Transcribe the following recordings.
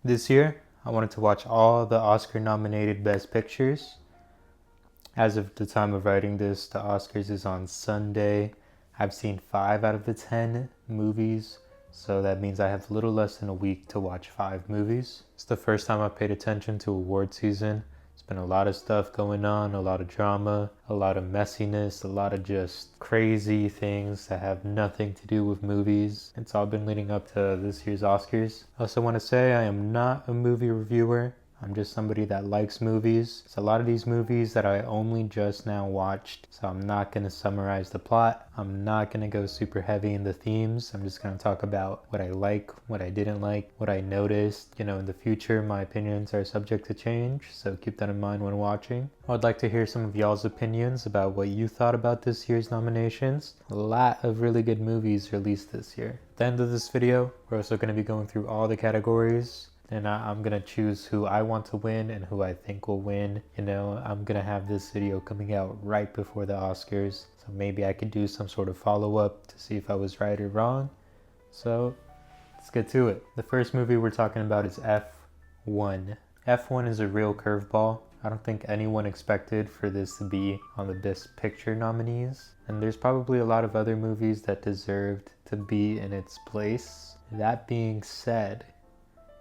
This year, I wanted to watch all the Oscar-nominated Best Pictures. As of the time of writing this, the Oscars is on Sunday. I've seen 5 out of the 10 movies, so that means I have a little less than a week to watch 5 movies. It's the first time I've paid attention to award season. It's been a lot of stuff going on, a lot of drama, a lot of messiness, a lot of just crazy things that have nothing to do with movies. It's all been leading up to this year's Oscars. I also want to say I am not a movie reviewer. I'm just somebody that likes movies. It's a lot of these movies that I only just now watched, so I'm not going to summarize the plot. I'm not going to go super heavy in the themes. I'm just going to talk about what I like, what I didn't like, what I noticed. In the future, my opinions are subject to change, so keep that in mind when watching. I'd like to hear some of y'all's opinions about what you thought about this year's nominations. A lot of really good movies released this year. At the end of this video, we're also going to be going through all the categories. And I'm going to choose who I want to win and who I think will win. I'm going to have this video coming out right before the Oscars. So maybe I could do some sort of follow-up to see if I was right or wrong. So let's get to it. The first movie we're talking about is F1. F1 is a real curveball. I don't think anyone expected for this to be on the Best Picture nominees. And there's probably a lot of other movies that deserved to be in its place. That being said,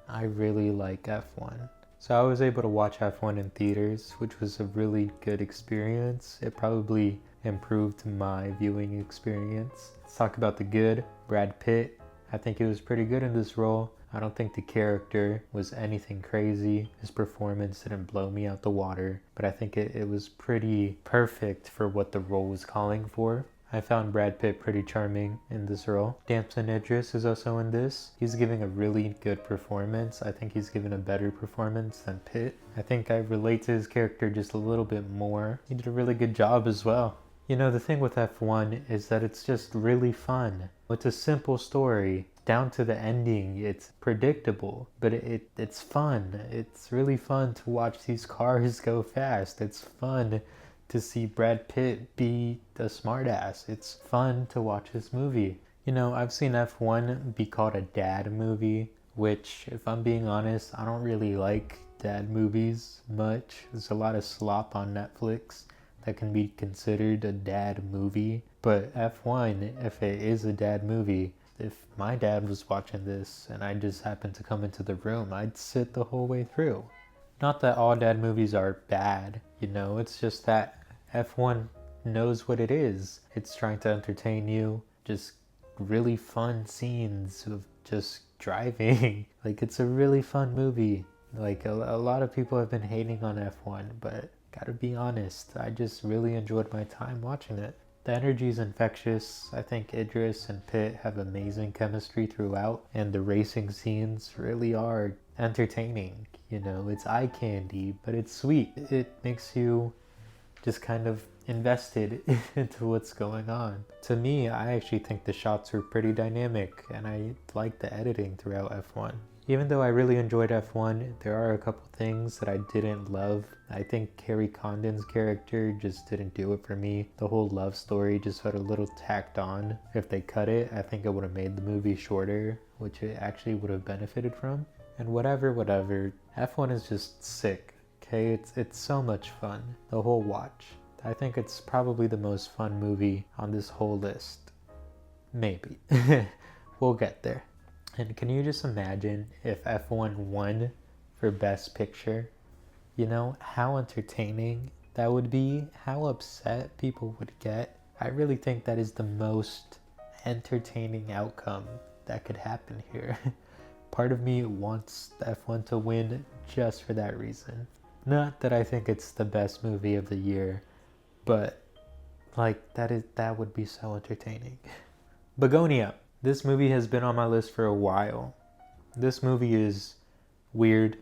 I really like F1. So I was able to watch F1 in theaters, which was a really good experience. It probably improved my viewing experience. Let's talk about the good. Brad Pitt. I think he was pretty good in this role. I don't think the character was anything crazy. His performance didn't blow me out the water, but I think it was pretty perfect for what the role was calling for. I found Brad Pitt pretty charming in this role. Damson Idris is also in this. He's giving a really good performance. I think he's given a better performance than Pitt. I think I relate to his character just a little bit more. He did a really good job as well. The thing with F1 is that it's just really fun. It's a simple story. Down to the ending, it's predictable, but it's fun. It's really fun to watch these cars go fast. It's fun to see Brad Pitt be a smartass. It's fun to watch this movie. I've seen F1 be called a dad movie, which, if I'm being honest, I don't really like dad movies much. There's a lot of slop on Netflix that can be considered a dad movie. But F1, if it is a dad movie, if my dad was watching this and I just happened to come into the room, I'd sit the whole way through. Not that all dad movies are bad, it's just that F1 knows what it is. It's trying to entertain you, just really fun scenes of just driving. It's a really fun movie. A lot of people have been hating on F1, but gotta be honest, I just really enjoyed my time watching it. The energy is infectious. I think Idris and Pitt have amazing chemistry throughout, and the racing scenes really are entertaining. It's eye candy, but it's sweet. It makes you just kind of invested into what's going on. To me, I actually think the shots were pretty dynamic, and I like the editing throughout F1. Even though I really enjoyed F1, there are a couple things that I didn't love. I think Kerry Condon's character just didn't do it for me. The whole love story just felt a little tacked on. If they cut it, I think it would have made the movie shorter, which it actually would have benefited from. And whatever, F1 is just sick. Okay, it's so much fun, the whole watch. I think it's probably the most fun movie on this whole list. Maybe. We'll get there. And can you just imagine if F1 won for Best Picture? How entertaining that would be, how upset people would get. I really think that is the most entertaining outcome that could happen here. Part of me wants F1 to win just for that reason. Not that I think it's the best movie of the year, but that would be so entertaining. Begonia. This movie has been on my list for a while. This movie is weird,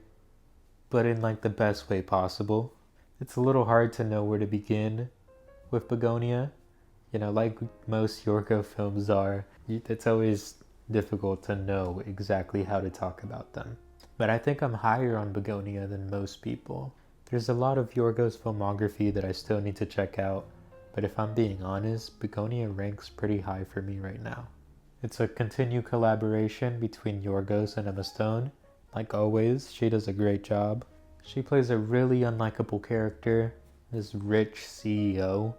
but in the best way possible. It's a little hard to know where to begin with Begonia. Like most Yorgo films are, it's always difficult to know exactly how to talk about them. But I think I'm higher on Begonia than most people. There's a lot of Yorgo's filmography that I still need to check out, but if I'm being honest, Begonia ranks pretty high for me right now. It's a continued collaboration between Yorgos and Emma Stone, Like always, she does a great job. She plays a really unlikable character, this rich CEO,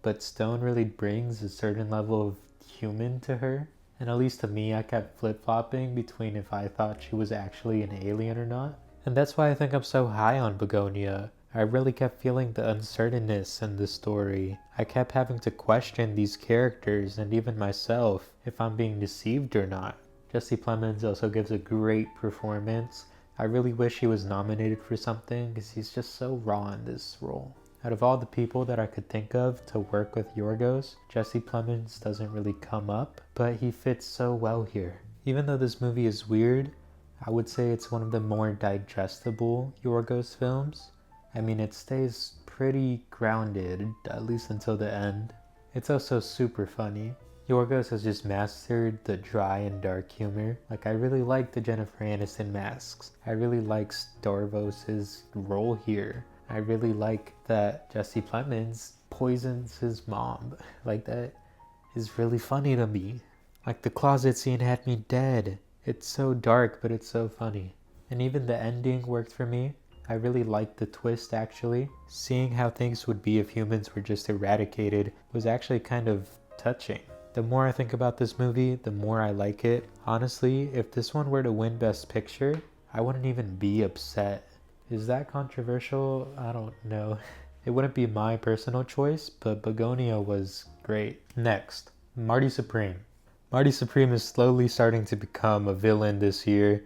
but Stone really brings a certain level of human to her. And at least to me, I kept flip-flopping between if I thought she was actually an alien or not. And that's why I think I'm so high on Begonia. I really kept feeling the uncertainness in the story. I kept having to question these characters and even myself if I'm being deceived or not. Jesse Plemons also gives a great performance. I really wish he was nominated for something because he's just so raw in this role. Out of all the people that I could think of to work with Yorgos, Jesse Plemons doesn't really come up, but he fits so well here. Even though this movie is weird, I would say it's one of the more digestible Yorgos films. I mean, it stays pretty grounded, at least until the end. It's also super funny. Yorgos has just mastered the dry and dark humor. Like, I really like the Jennifer Aniston masks. I really like Stavros' role here. I really like that Jesse Plemons poisons his mom. Like, that is really funny to me. Like, the closet scene had me dead. It's so dark, but it's so funny. And even the ending worked for me. I really liked the twist, actually. Seeing how things would be if humans were just eradicated was actually kind of touching. The more I think about this movie, the more I like it. Honestly, if this one were to win Best Picture, I wouldn't even be upset. Is that controversial? I don't know. It wouldn't be my personal choice, but Begonia was great. Next, Marty Supreme. Marty Supreme is slowly starting to become a villain this year.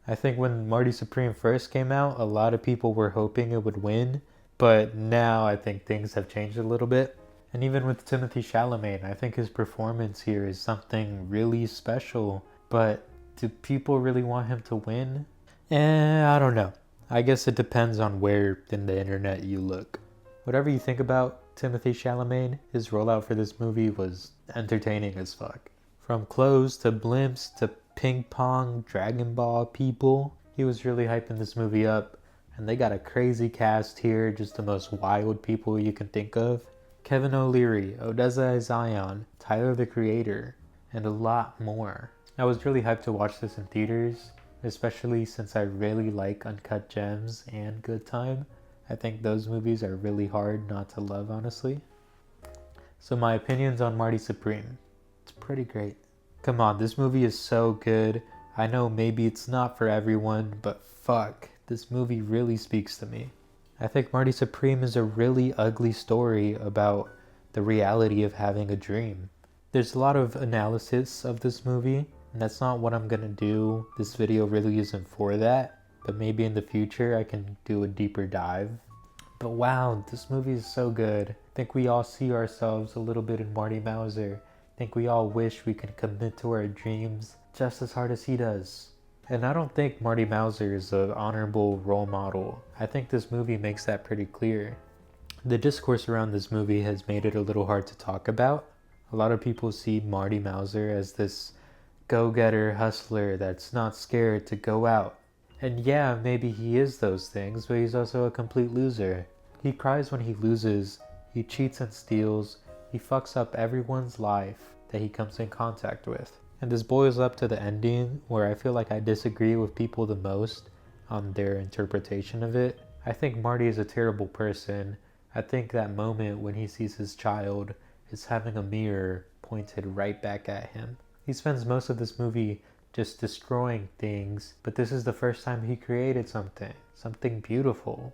I think when Marty Supreme first came out, a lot of people were hoping it would win, but now I think things have changed a little bit. And even with Timothée Chalamet, I think his performance here is something really special. But do people really want him to win? I don't know. I guess it depends on where in the internet you look. Whatever you think about Timothée Chalamet, his rollout for this movie was entertaining as fuck. From clothes to blimps to ping pong, Dragon Ball people, he was really hyping this movie up. And they got a crazy cast here, just the most wild people you can think of. Kevin O'Leary, Odessa Zion, Tyler the Creator, and a lot more. I was really hyped to watch this in theaters, especially since I really like Uncut Gems and Good Time. I think those movies are really hard not to love, honestly. So my opinions on Marty Supreme. It's pretty great. Come on, this movie is so good. I know maybe it's not for everyone, but fuck, this movie really speaks to me. I think Marty Supreme is a really ugly story about the reality of having a dream. There's a lot of analysis of this movie, and that's not what I'm gonna do. This video really isn't for that, but maybe in the future I can do a deeper dive. But wow, this movie is so good. I think we all see ourselves a little bit in Marty Mauser. I think we all wish we could commit to our dreams just as hard as he does. And I don't think Marty Mauser is an honorable role model. I think this movie makes that pretty clear. The discourse around this movie has made it a little hard to talk about. A lot of people see Marty Mauser as this go-getter hustler that's not scared to go out. And yeah, maybe he is those things, but he's also a complete loser. He cries when he loses, he cheats and steals, he fucks up everyone's life that he comes in contact with. And this boils up to the ending, where I feel like I disagree with people the most on their interpretation of it. I think Marty is a terrible person. I think that moment when he sees his child is having a mirror pointed right back at him. He spends most of this movie just destroying things, but this is the first time he created something beautiful,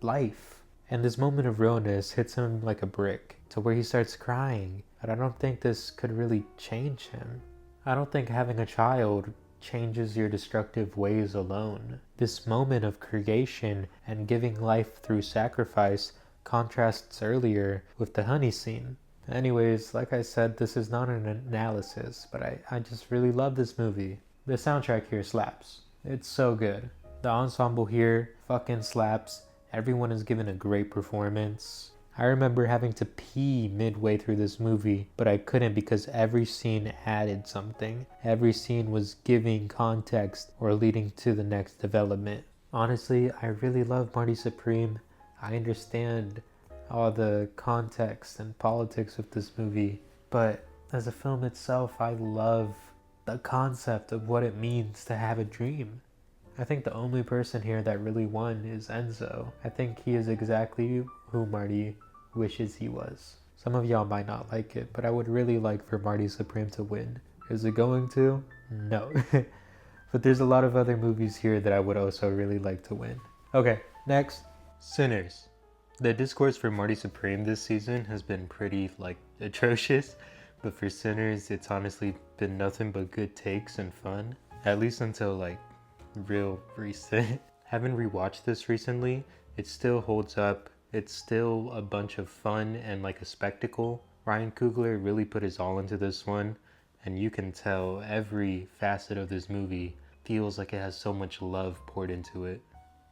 life. And this moment of realness hits him like a brick, to where he starts crying. And I don't think this could really change him. I don't think having a child changes your destructive ways alone. This moment of creation and giving life through sacrifice contrasts earlier with the honey scene. Anyways, like I said, this is not an analysis, but I just really love this movie. The soundtrack here slaps. It's so good. The ensemble here fucking slaps. Everyone is given a great performance. I remember having to pee midway through this movie, but I couldn't because every scene added something. Every scene was giving context or leading to the next development. Honestly, I really love Marty Supreme. I understand all the context and politics of this movie, but as a film itself, I love the concept of what it means to have a dream. I think the only person here that really won is Enzo. I think he is exactly who Marty wishes he was. Some of y'all might not like it, but I would really like for Marty Supreme to win. Is it going to? No. But there's a lot of other movies here that I would also really like to win. Okay, next. Sinners. The discourse for Marty Supreme this season has been pretty, atrocious. But for Sinners, it's honestly been nothing but good takes and fun. At least until, real recent. Having rewatched this recently, it still holds up. It's still a bunch of fun and a spectacle. Ryan Coogler really put his all into this one, and you can tell every facet of this movie feels like it has so much love poured into it.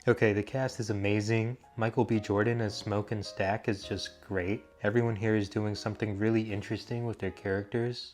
Okay, the cast is amazing. Michael B. Jordan as Smoke and Stack is just great. Everyone here is doing something really interesting with their characters.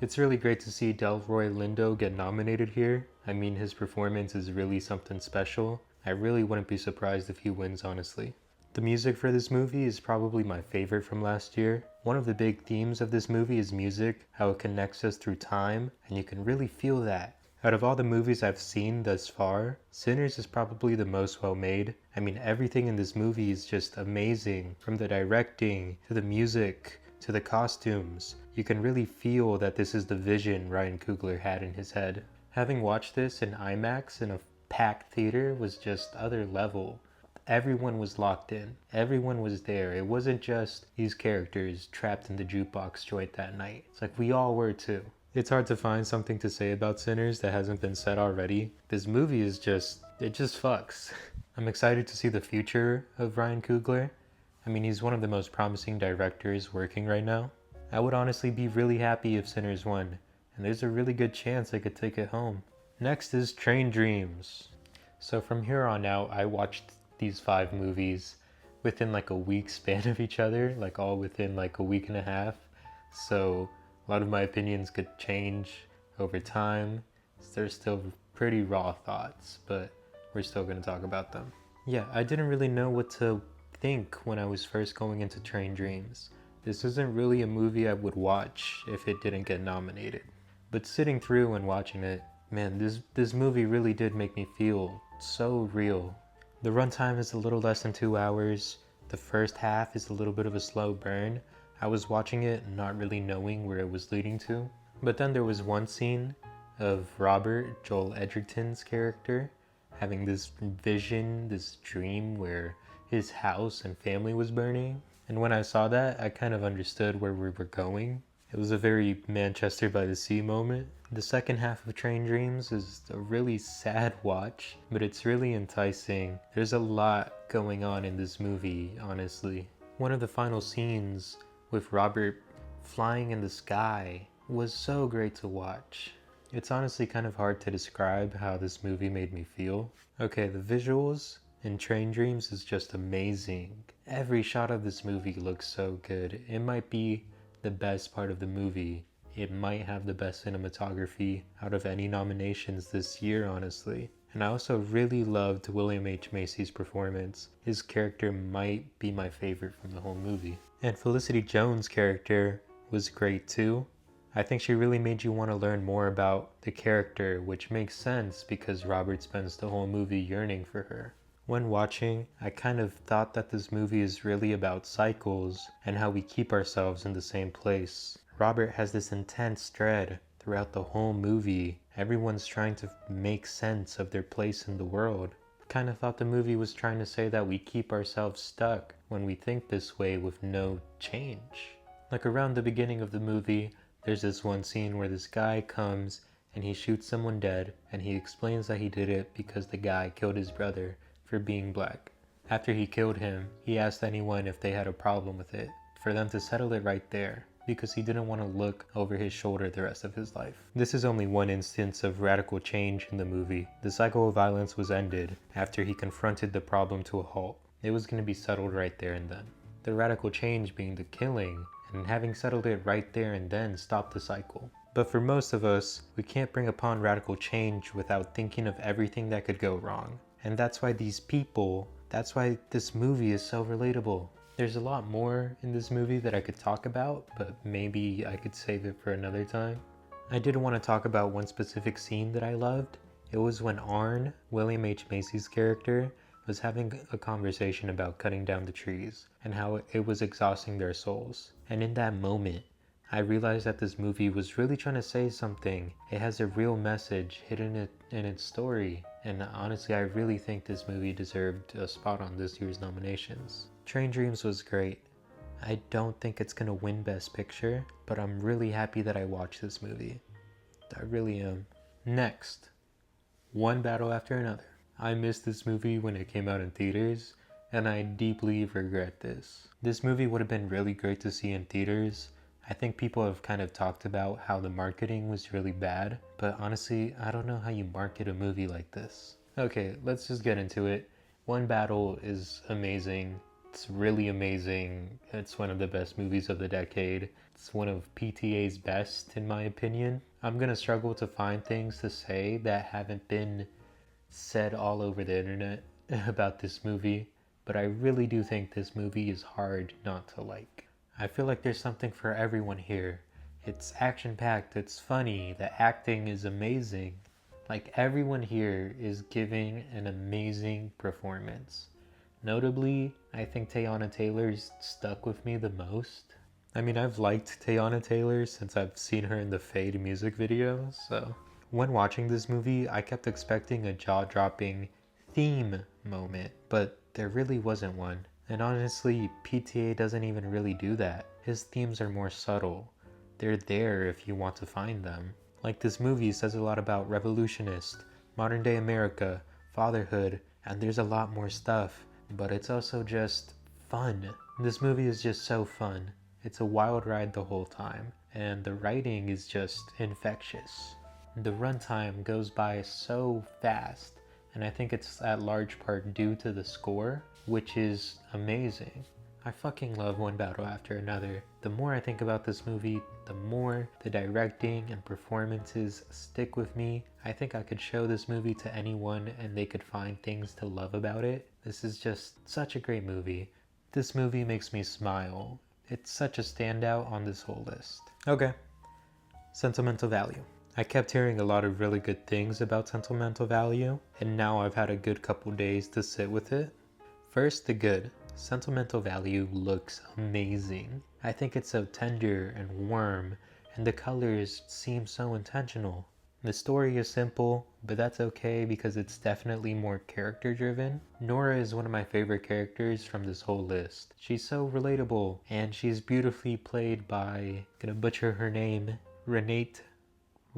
It's really great to see Delroy Lindo get nominated here. I mean, his performance is really something special. I really wouldn't be surprised if he wins, honestly. The music for this movie is probably my favorite from last year. One of the big themes of this movie is music, how it connects us through time, and you can really feel that. Out of all the movies I've seen thus far, Sinners is probably the most well made. I mean, everything in this movie is just amazing, from the directing, to the music, to the costumes. You can really feel that this is the vision Ryan Coogler had in his head. Having watched this in IMAX in a packed theater was just other level. Everyone was locked in. Everyone was there. It wasn't just these characters trapped in the jukebox joint that night. It's like we all were too. It's hard to find something to say about Sinners that hasn't been said already. This movie is it just fucks. I'm excited to see the future of Ryan Coogler. I mean, he's one of the most promising directors working right now. I would honestly be really happy if Sinners won, and there's a really good chance I could take it home. Next is Train Dreams. So from here on out, I watched these 5 movies within a week span of each other, all within a week and a half. So a lot of my opinions could change over time. They're still pretty raw thoughts, but we're still going to talk about them. Yeah, I didn't really know what to think when I was first going into Train Dreams. This isn't really a movie I would watch if it didn't get nominated. But sitting through and watching it, man, this movie really did make me feel so real. The runtime is a little less than 2 hours. The first half is a little bit of a slow burn. I was watching it not really knowing where it was leading to. But then there was one scene of Robert, Joel Edgerton's character, having this vision, this dream where his house and family was burning. And when I saw that, I kind of understood where we were going. It was a very Manchester by the Sea moment. The second half of Train Dreams is a really sad watch, but it's really enticing. There's a lot going on in this movie, honestly. One of the final scenes with Robert flying in the sky was so great to watch. It's honestly kind of hard to describe how this movie made me feel. Okay, the visuals in Train Dreams is just amazing. Every shot of this movie looks so good. It might be the best part of the movie. It might have the best cinematography out of any nominations this year, honestly. And I also really loved William H. Macy's performance. His character might be my favorite from the whole movie. And Felicity Jones' character was great too. I think she really made you want to learn more about the character, which makes sense because Robert spends the whole movie yearning for her. When watching, I kind of thought that this movie is really about cycles and how we keep ourselves in the same place. Robert has this intense dread throughout the whole movie. Everyone's trying to make sense of their place in the world. Kind of thought the movie was trying to say that we keep ourselves stuck when we think this way with no change. Around the beginning of the movie, there's this one scene where this guy comes and he shoots someone dead, and he explains that he did it because the guy killed his brother for being black. After he killed him, he asked anyone if they had a problem with it, for them to settle it right there, because he didn't want to look over his shoulder the rest of his life. This is only one instance of radical change in the movie. The cycle of violence was ended after he confronted the problem to a halt. It was going to be settled right there and then. The radical change being the killing, and having settled it right there and then stopped the cycle. But for most of us, we can't bring upon radical change without thinking of everything that could go wrong. And that's why that's why this movie is so relatable. There's a lot more in this movie that I could talk about, but maybe I could save it for another time. I did want to talk about one specific scene that I loved. It was when Arn, William H. Macy's character, was having a conversation about cutting down the trees and how it was exhausting their souls. And in that moment, I realized that this movie was really trying to say something. It has a real message hidden in its story. And honestly, I really think this movie deserved a spot on this year's nominations. Train Dreams was great. I don't think it's gonna win Best Picture, but I'm really happy that I watched this movie. I really am. Next, One Battle After Another. I missed this movie when it came out in theaters, and I deeply regret this. This movie would have been really great to see in theaters. I think people have kind of talked about how the marketing was really bad, but honestly, I don't know how you market a movie like this. Okay, let's just get into it. One Battle is amazing. It's really amazing. It's one of the best movies of the decade. It's one of PTA's best, in my opinion. I'm gonna struggle to find things to say that haven't been said all over the internet about this movie, but I really do think this movie is hard not to like. I feel like there's something for everyone here. It's action-packed, it's funny, the acting is amazing. Like, everyone here is giving an amazing performance. Notably, I think Teyana Taylor's stuck with me the most. I mean, I've liked Teyana Taylor since I've seen her in the Fade music video, so. When watching this movie, I kept expecting a jaw-dropping theme moment, but there really wasn't one. And honestly, PTA doesn't even really do that. His themes are more subtle. They're there if you want to find them. Like, this movie says a lot about revolutionist, modern day America, fatherhood, and there's a lot more stuff, but it's also just fun. This movie is just so fun. It's a wild ride the whole time, and the writing is just infectious. The runtime goes by so fast, and I think it's at large part due to the score, which is amazing. I fucking love One Battle After Another. The more I think about this movie, the more the directing and performances stick with me. I think I could show this movie to anyone and they could find things to love about it. This is just such a great movie. This movie makes me smile. It's such a standout on this whole list. Okay, Sentimental Value. I kept hearing a lot of really good things about Sentimental Value, and now I've had a good couple days to sit with it. First, the good. Sentimental Value looks amazing. I think it's so tender and warm, and the colors seem so intentional. The story is simple, but that's okay because it's definitely more character driven. Nora is one of my favorite characters from this whole list. She's so relatable, and she's beautifully played by, I'm gonna butcher her name, Renate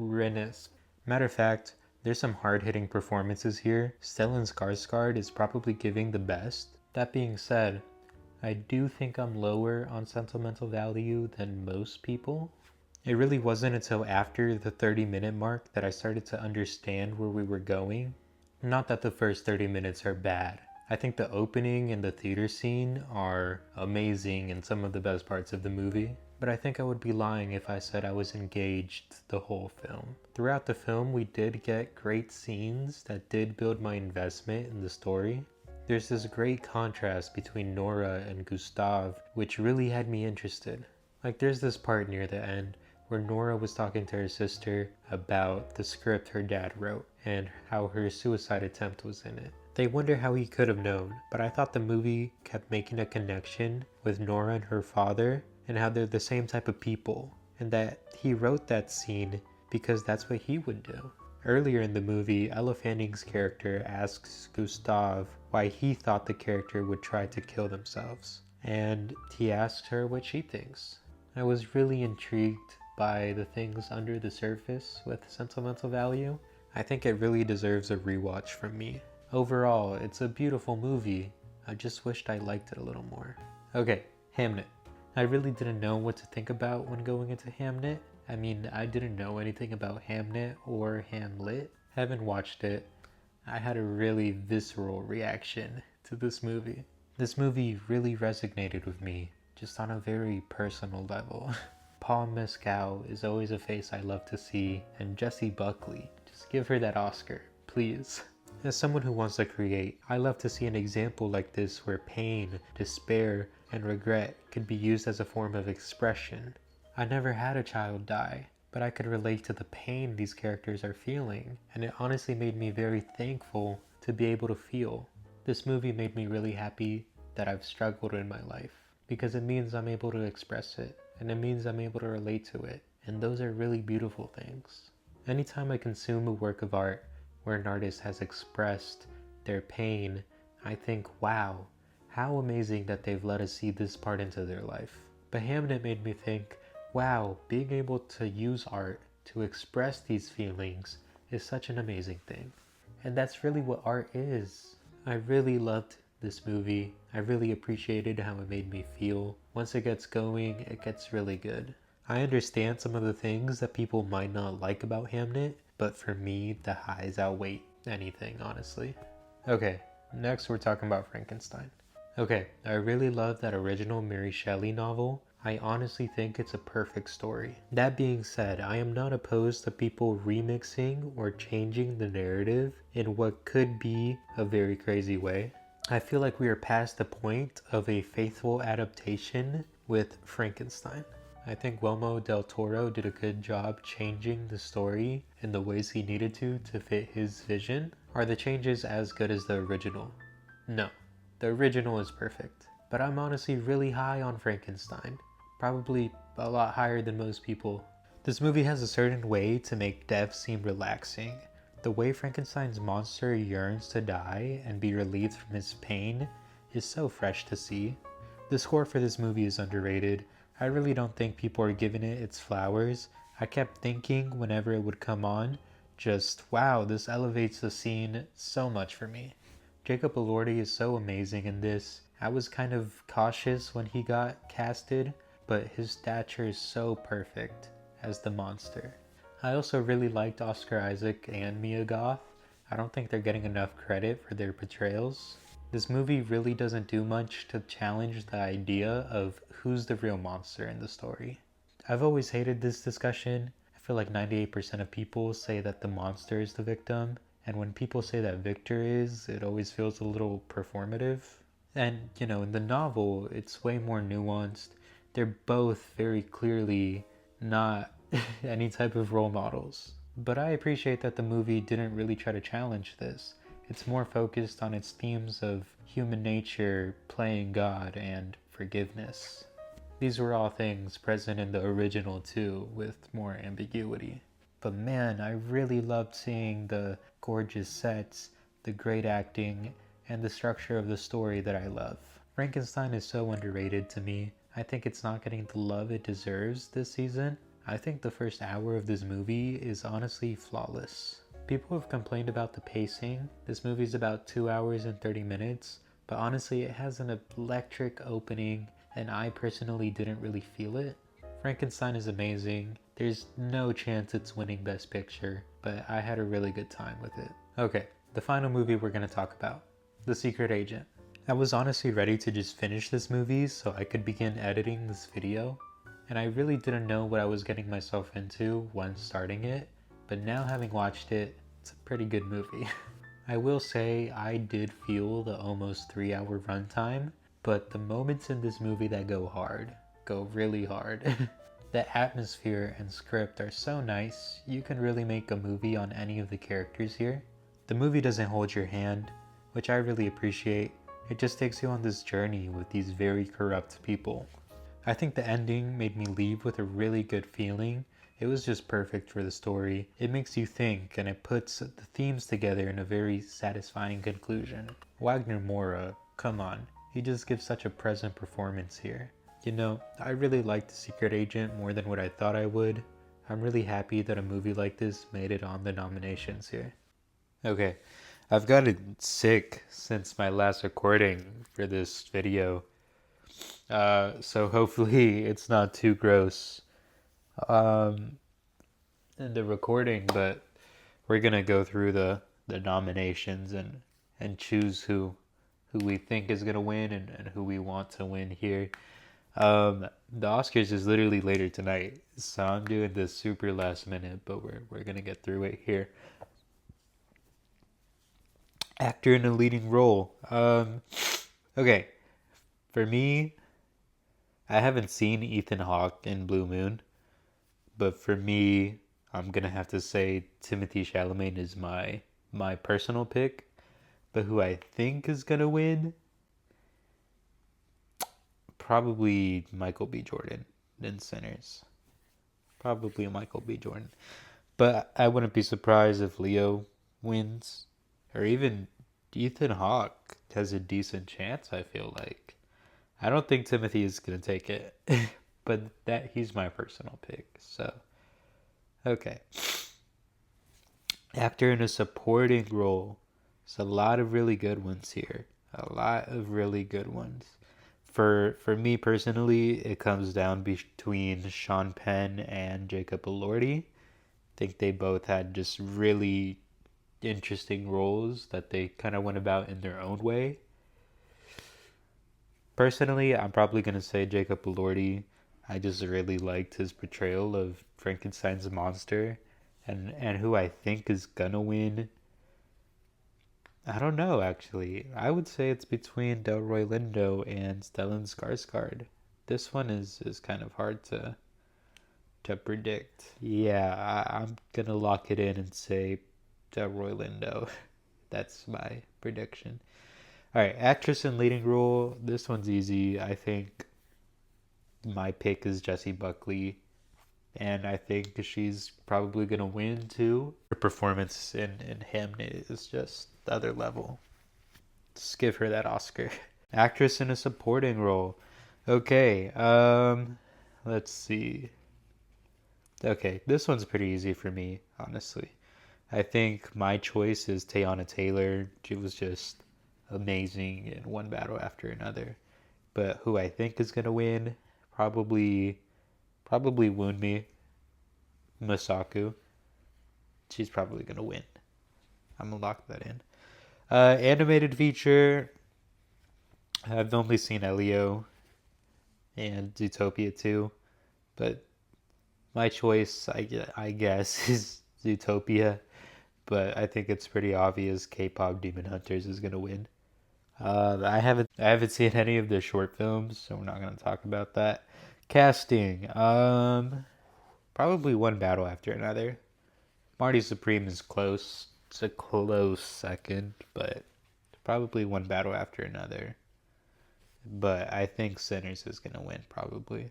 Renis. Matter of fact, there's some hard-hitting performances here. Stellan Skarsgård is probably giving the best. That being said, I do think I'm lower on Sentimental Value than most people. It really wasn't until after the 30-minute mark that I started to understand where we were going. Not that the first 30 minutes are bad. I think the opening and the theater scene are amazing and some of the best parts of the movie. But I think I would be lying if I said I was engaged the whole film. Throughout the film, we did get great scenes that did build my investment in the story. There's this great contrast between Nora and Gustav, which really had me interested. Like, there's this part near the end where Nora was talking to her sister about the script her dad wrote and how her suicide attempt was in it. They wonder how he could have known, but I thought the movie kept making a connection with Nora and her father and how they're the same type of people, and that he wrote that scene because that's what he would do. Earlier in the movie, Ella Fanning's character asks Gustav why he thought the character would try to kill themselves, and he asks her what she thinks. I was really intrigued by the things under the surface with Sentimental Value. I think it really deserves a rewatch from me. Overall, it's a beautiful movie. I just wished I liked it a little more. Okay, Hamnet. I really didn't know what to think about when going into Hamnet. I mean, I didn't know anything about Hamnet or Hamlet. Haven't watched it. I had a really visceral reaction to this movie. This movie really resonated with me, just on a very personal level. Paul Mescal is always a face I love to see, and Jessie Buckley, just give her that Oscar, please. As someone who wants to create, I love to see an example like this where pain, despair, and regret can be used as a form of expression. I never had a child die, but I could relate to the pain these characters are feeling, and it honestly made me very thankful to be able to feel. This movie made me really happy that I've struggled in my life, because it means I'm able to express it, and it means I'm able to relate to it, and those are really beautiful things. Anytime I consume a work of art where an artist has expressed their pain, I think, wow, how amazing that they've let us see this part into their life. But Hamnet made me think, wow, being able to use art to express these feelings is such an amazing thing. And that's really what art is. I really loved this movie. I really appreciated how it made me feel. Once it gets going, it gets really good. I understand some of the things that people might not like about Hamnet, but for me, the highs outweigh anything, honestly. Okay, next we're talking about Frankenstein. Okay, I really love that original Mary Shelley novel. I honestly think it's a perfect story. That being said, I am not opposed to people remixing or changing the narrative in what could be a very crazy way. I feel like we are past the point of a faithful adaptation with Frankenstein. I think Guillermo del Toro did a good job changing the story in the ways he needed to fit his vision. Are the changes as good as the original? No. The original is perfect, but I'm honestly really high on Frankenstein. Probably a lot higher than most people. This movie has a certain way to make death seem relaxing. The way Frankenstein's monster yearns to die and be relieved from his pain is so fresh to see. The score for this movie is underrated. I really don't think people are giving it its flowers. I kept thinking whenever it would come on, just wow, this elevates the scene so much for me. Jacob Elordi is so amazing in this. I was kind of cautious when he got casted, but his stature is so perfect as the monster. I also really liked Oscar Isaac and Mia Goth. I don't think they're getting enough credit for their portrayals. This movie really doesn't do much to challenge the idea of who's the real monster in the story. I've always hated this discussion. I feel like 98% of people say that the monster is the victim, and when people say that Victor is, it always feels a little performative. And, in the novel, it's way more nuanced. They're both very clearly not any type of role models. But I appreciate that the movie didn't really try to challenge this. It's more focused on its themes of human nature, playing God, and forgiveness. These were all things present in the original too, with more ambiguity. But man, I really loved seeing the gorgeous sets, the great acting, and the structure of the story that I love. Frankenstein is so underrated to me. I think it's not getting the love it deserves this season. I think the first hour of this movie is honestly flawless. People have complained about the pacing. This movie is about 2 hours and 30 minutes, but honestly it has an electric opening and I personally didn't really feel it. Frankenstein is amazing. There's no chance it's winning Best Picture, but I had a really good time with it. Okay, the final movie we're going to talk about, The Secret Agent. I was honestly ready to just finish this movie so I could begin editing this video, and I really didn't know what I was getting myself into when starting it, but now having watched it, it's a pretty good movie. I will say I did feel the almost 3-hour runtime, but the moments in this movie that go hard, go really hard. The atmosphere and script are so nice, you can really make a movie on any of the characters here. The movie doesn't hold your hand, which I really appreciate. It just takes you on this journey with these very corrupt people. I think the ending made me leave with a really good feeling. It was just perfect for the story. It makes you think and it puts the themes together in a very satisfying conclusion. Wagner Moura, come on, he just gives such a present performance here. I really liked The Secret Agent more than what I thought I would. I'm really happy that a movie like this made it on the nominations here. Okay, I've gotten sick since my last recording for this video. So hopefully it's not too gross in the recording, but we're gonna go through the nominations and choose who we think is gonna win and who we want to win here. The Oscars is literally later tonight, so I'm doing this super last minute, but we're gonna get through it here. Actor in a leading role. Okay, for me, I haven't seen Ethan Hawke in Blue Moon, But for me, I'm gonna have to say Timothy Chalamet is my personal pick. But who I think is gonna win, probably Michael B. Jordan in Sinners. Probably Michael B. Jordan. But I wouldn't be surprised if Leo wins. Or even Ethan Hawke has a decent chance, I feel like. I don't think Timothy is going to take it. But that he's my personal pick. So, okay. Actor in a supporting role. There's a lot of really good ones here. A lot of really good ones. For me personally, it comes down between Sean Penn and Jacob Elordi. I think they both had just really interesting roles that they kind of went about in their own way. Personally, I'm probably going to say Jacob Elordi. I just really liked his portrayal of Frankenstein's monster, and who I think is going to win. I don't know, actually. I would say it's between Delroy Lindo and Stellan Skarsgård. This one is kind of hard to predict. Yeah, I'm going to lock it in and say Delroy Lindo. That's my prediction. All right, actress in leading role. This one's easy. I think my pick is Jessie Buckley, and I think she's probably gonna win too. Her performance in Hamnet is just the other level. Just give her that Oscar. Actress in a supporting role. Okay, let's see. Okay, this one's pretty easy for me, honestly. I think my choice is Teyana Taylor. She was just amazing in one battle after another. But who I think is gonna win? Probably Wunmi Masaku. She's probably gonna win. I'm gonna lock that in. Animated feature. I've only seen Elio and Zootopia 2, but my choice, I guess, is Zootopia. But I think it's pretty obvious K-pop Demon Hunters is gonna win. I haven't seen any of the short films, so we're not gonna talk about that. Casting, probably one battle after another. Marty Supreme is close. It's a close second, but probably one battle after another. But I think Sinners is gonna win probably.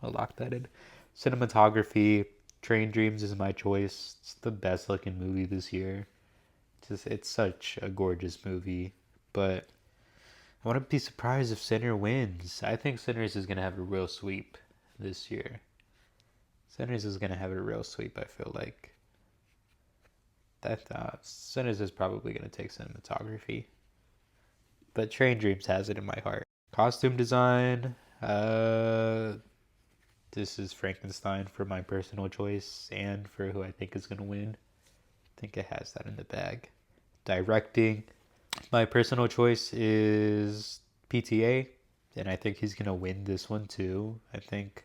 I'll lock that in. Cinematography, Train Dreams is my choice. It's the best looking movie this year. It's such a gorgeous movie, but I wouldn't be surprised if Sinner wins. I think Sinners is gonna have a real sweep this year. Sinners is gonna have a real sweep. I feel like that Sinners is probably gonna take cinematography, but Train Dreams has it in my heart. Costume design. This is Frankenstein for my personal choice and for who I think is gonna win. I think it has that in the bag. Directing. My personal choice is PTA, and I think he's gonna win this one too. I think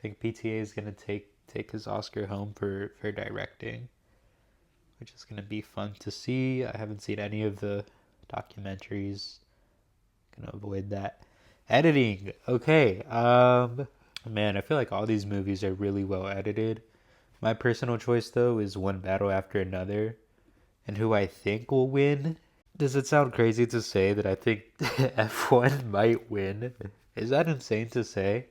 PTA is gonna take his Oscar home for directing, which is gonna be fun to see. I haven't seen any of the documentaries. Gonna avoid that. Editing. Okay. Man, I feel like all these movies are really well edited. My personal choice though is One Battle After Another, and who I think will win. Does it sound crazy to say that I think F1 might win? Is that insane to say?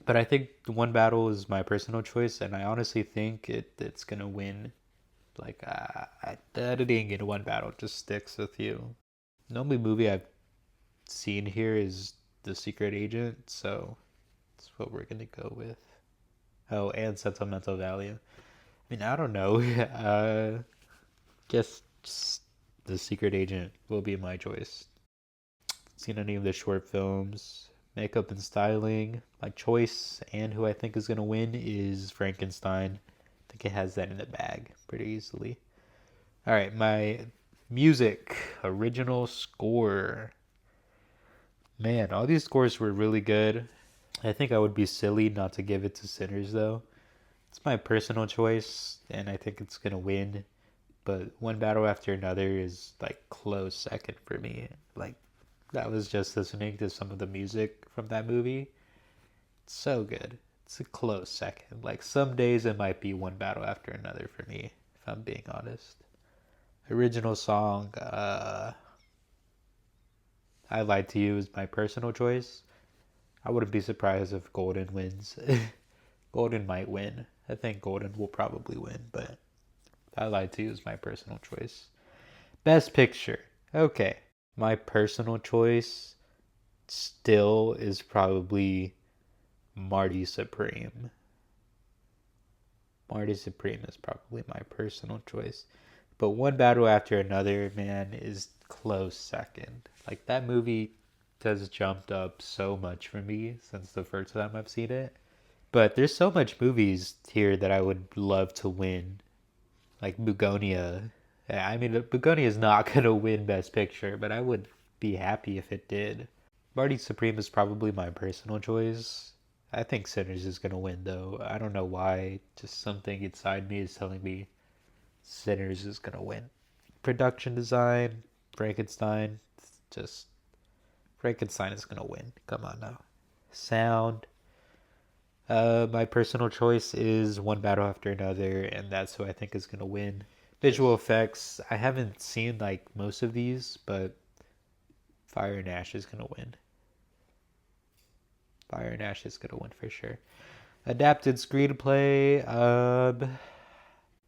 But I think One Battle is my personal choice, and I honestly think it's gonna win. Like, the editing in One Battle just sticks with you. The only movie I've seen here is The Secret Agent, so that's what we're gonna go with. Oh, and Sentimental Value. I mean, I don't know. Guess just The Secret Agent will be my choice. Seen any of the short films? Makeup and styling. My choice and who I think is gonna win is Frankenstein. I think it has that in the bag pretty easily. All right, my music original score. Man, all these scores were really good. I think I would be silly not to give it to Sinners though. It's my personal choice, and I think it's gonna win. But One Battle After Another is like close second for me. Like, that was just listening to some of the music from that movie. It's so good. It's a close second. Like some days it might be one battle after another for me, if I'm being honest. Original song, I Lied to You is my personal choice. I wouldn't be surprised if Golden wins. Golden might win. I think Golden will probably win, but I Lied to You is my personal choice. Best Picture. Okay. My personal choice still is probably Marty Supreme. Marty Supreme is probably my personal choice. But One Battle After Another, man, is close second. Like, that movie has jumped up so much for me since the first time I've seen it. But there's so much movies here that I would love to win. Like Bugonia. I mean, Bugonia is not going to win Best Picture, but I would be happy if it did. Marty Supreme is probably my personal choice. I think Sinners is going to win, though. I don't know why. Just something inside me is telling me Sinners is going to win. Production design, Frankenstein. Just Frankenstein is going to win. Come on now. Sound. My personal choice is One Battle After Another, and that's who I think is going to win. Visual effects. I haven't seen like most of these, but Fire and Ash is going to win. Fire and Ash is going to win for sure. Adapted screenplay.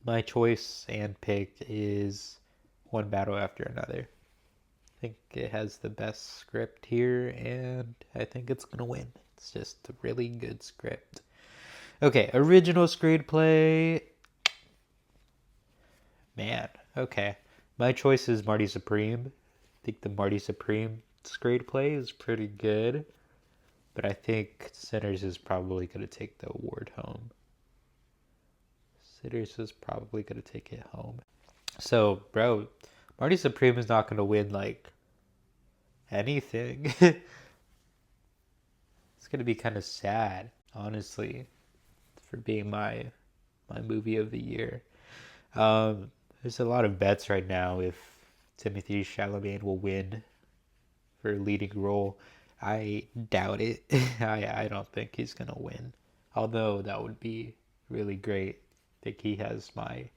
My choice and pick is One Battle After Another. I think it has the best script here, and I think it's going to win. It's just a really good script. Okay, original screenplay. Man, okay. My choice is Marty Supreme. I think the Marty Supreme screenplay is pretty good. But I think Sinners is probably going to take the award home. Sinners is probably going to take it home. So, bro, Marty Supreme is not going to win, like, anything. It's going to be kind of sad, honestly, for being my movie of the year. There's a lot of bets right now if Timothée Chalamet will win for leading role. I doubt it. I don't think he's going to win. Although that would be really great. I think he has my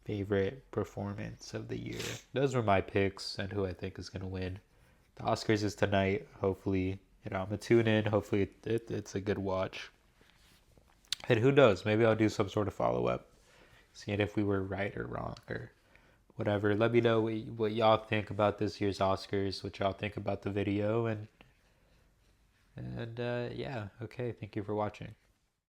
favorite performance of the year. Those were my picks and who I think is going to win. The Oscars is tonight. Hopefully, I'm going to tune in. Hopefully it's a good watch. And who knows? Maybe I'll do some sort of follow-up. Seeing if we were right or wrong or whatever. Let me know what y'all think about this year's Oscars. What y'all think about the video. And yeah, okay. Thank you for watching.